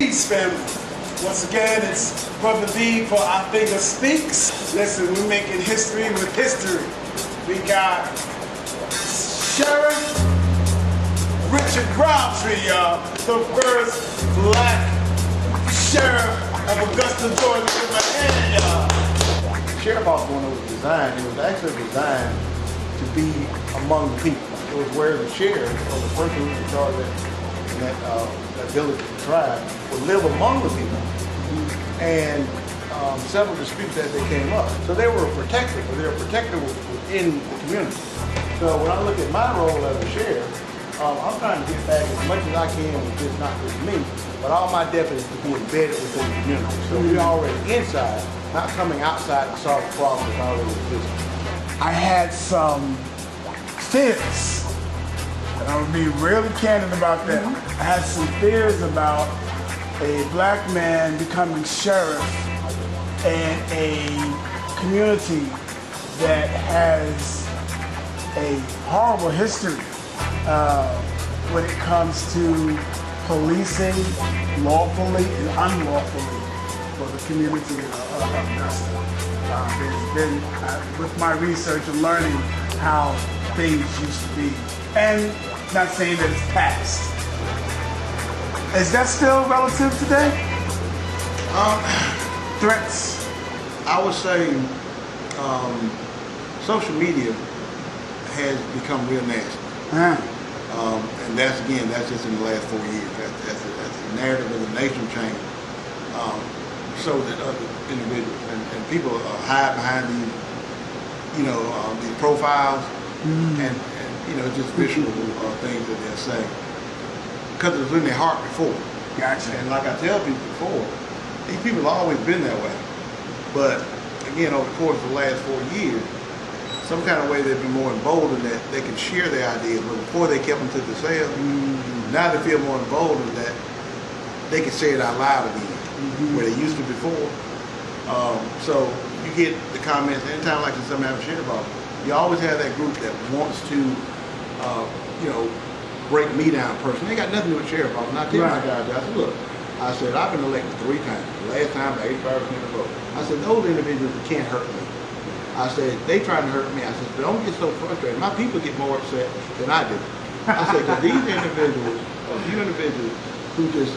Peace, family. Once again, it's Brother V for Our Finger Speaks. Listen, we're making history with history. We got Sheriff Richard Rountree, y'all. The first black sheriff of Augusta, Georgia. With my hand, y'all. Sheriff office, when it was designed, it was actually designed to be among the people. It was where the sheriff, or the person who was in charge of that village or tribe, would live among the people. And several disputes as they came up. So they were protected, but they were protected within the community. So when I look at my role as a sheriff, I'm trying to get back as much as I can with just not just me, but all my deputies to be embedded within the community. So we're already inside, not coming outside to solve a problem that's already existing. I had some fears, and I'm gonna be really candid about that. I had some fears about a black man becoming sheriff in a community that has a horrible history when it comes to policing lawfully and unlawfully for the community of Augusta. There's been, with my research and learning how things used to be, and not saying that it's past. Is that still relative today? Threats? I would say social media has become real nasty. And that's just in the last 4 years. That's the narrative of the nation change. So that other individuals and people hide behind these, these profiles and just visual things that they're saying. Because it was in their heart before. Gotcha. And like I tell people before, these people have always been that way. But again, over the course of the last 4 years, some kind of way they've been more emboldened that they can share their ideas. But before they kept them to themselves, now they feel more emboldened that they can say it out loud again, where they used to before. So you get the comments anytime like something having shit about it. You always have that group that wants to, break me down personally. They got nothing to do with sheriff office. And I tell my guys, I said, look, I've been elected 3 times. The last time by 85% of the vote. I said, those individuals can't hurt me. I said, they trying to hurt me. I said, but don't get so frustrated. My people get more upset than I do. I said, because these individuals who just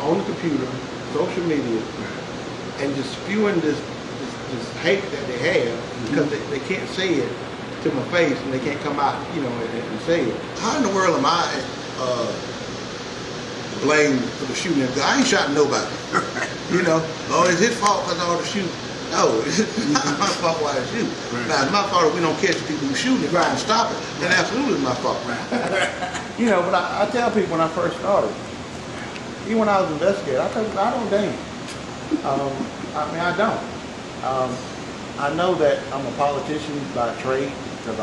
on the computer, social media, and just spewing this hate that they have because they can't say it to my face and they can't come out, and say it. How in the world am I blamed for the shooting? I ain't shot nobody. Oh, it's his fault because of all the shooting. No, it's not my fault why I shoot. Now, it's my fault if we don't catch the people who shoot and try and stop it. Then absolutely it's my fault. But I tell people when I first started, even when I was investigating, I don't dance. I don't. I know that I'm a politician by trade, because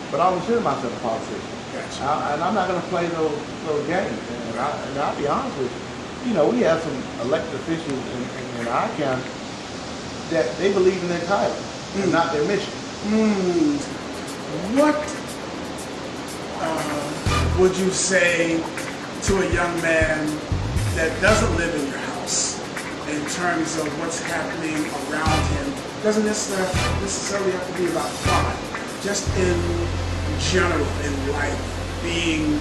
but I don't consider myself a politician. Gotcha. And I'm not going to play those games. And I'll be honest with you. We have some elected officials in our county that they believe in their title and not their mission. What would you say to a young man that doesn't live in your house in terms of what's happening around him? Doesn't necessarily have to be about crime, just in general in life, being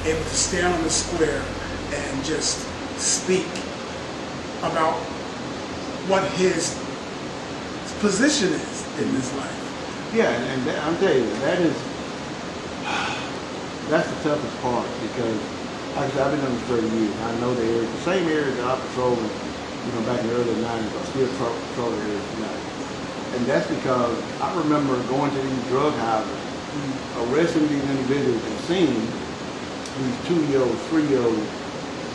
able to stand on the square and just speak about what his position is in this life. Yeah, and I'm telling you, that's the toughest part, because like I said, I've been doing this 30 years. I know the area, the same area that I patrolled back in the early 90s, I still patrol the area tonight. And that's because I remember going to these drug houses, arresting these individuals and seeing these 2-year-olds, 3-year-olds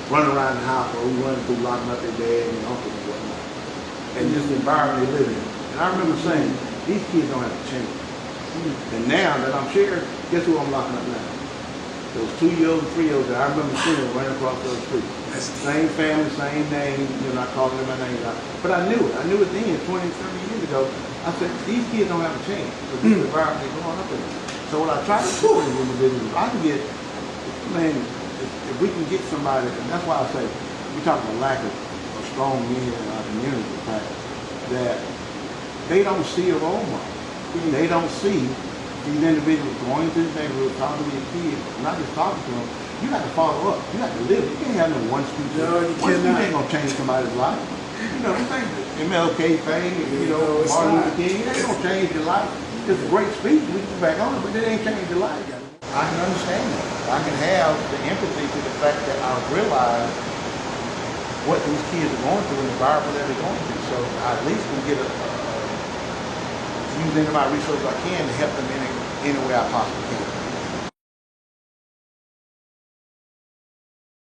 running around the house, or running through locking up their dad and uncle and whatnot. And just the environment they live in. And I remember saying, these kids don't have to change. And now that I'm sheriff, guess who I'm locking up now? Those 2-year-olds and 3-year-olds that I remember seeing running across those streets. Same family, same name, not calling them my name. But I knew it. I knew it then, 20, 30 years ago. I said, these kids don't have a chance because this environment they're growing up in. So what I try to do with individuals, I can get, if we can get somebody, and that's why I say, we talk about lack of strong men in our community, the fact that they don't see a role model. They don't see these individuals going to the neighborhood, talking to these kids, not just talking to them. You got to follow up. You got to live. You can't have no one speech. No, you one speech cannot. ain't gonna change somebody's life. You know, this ain't the MLK thing. You know, it's Martin not. Luther King. It ain't gonna change your life. It's a great speech. We can go back on it, but it ain't change your life. I can understand that. I can have the empathy to the fact that I realize what these kids are going through and the environment that they're going through. So I at least can get use any of my resources I can to help them in any way I possibly can.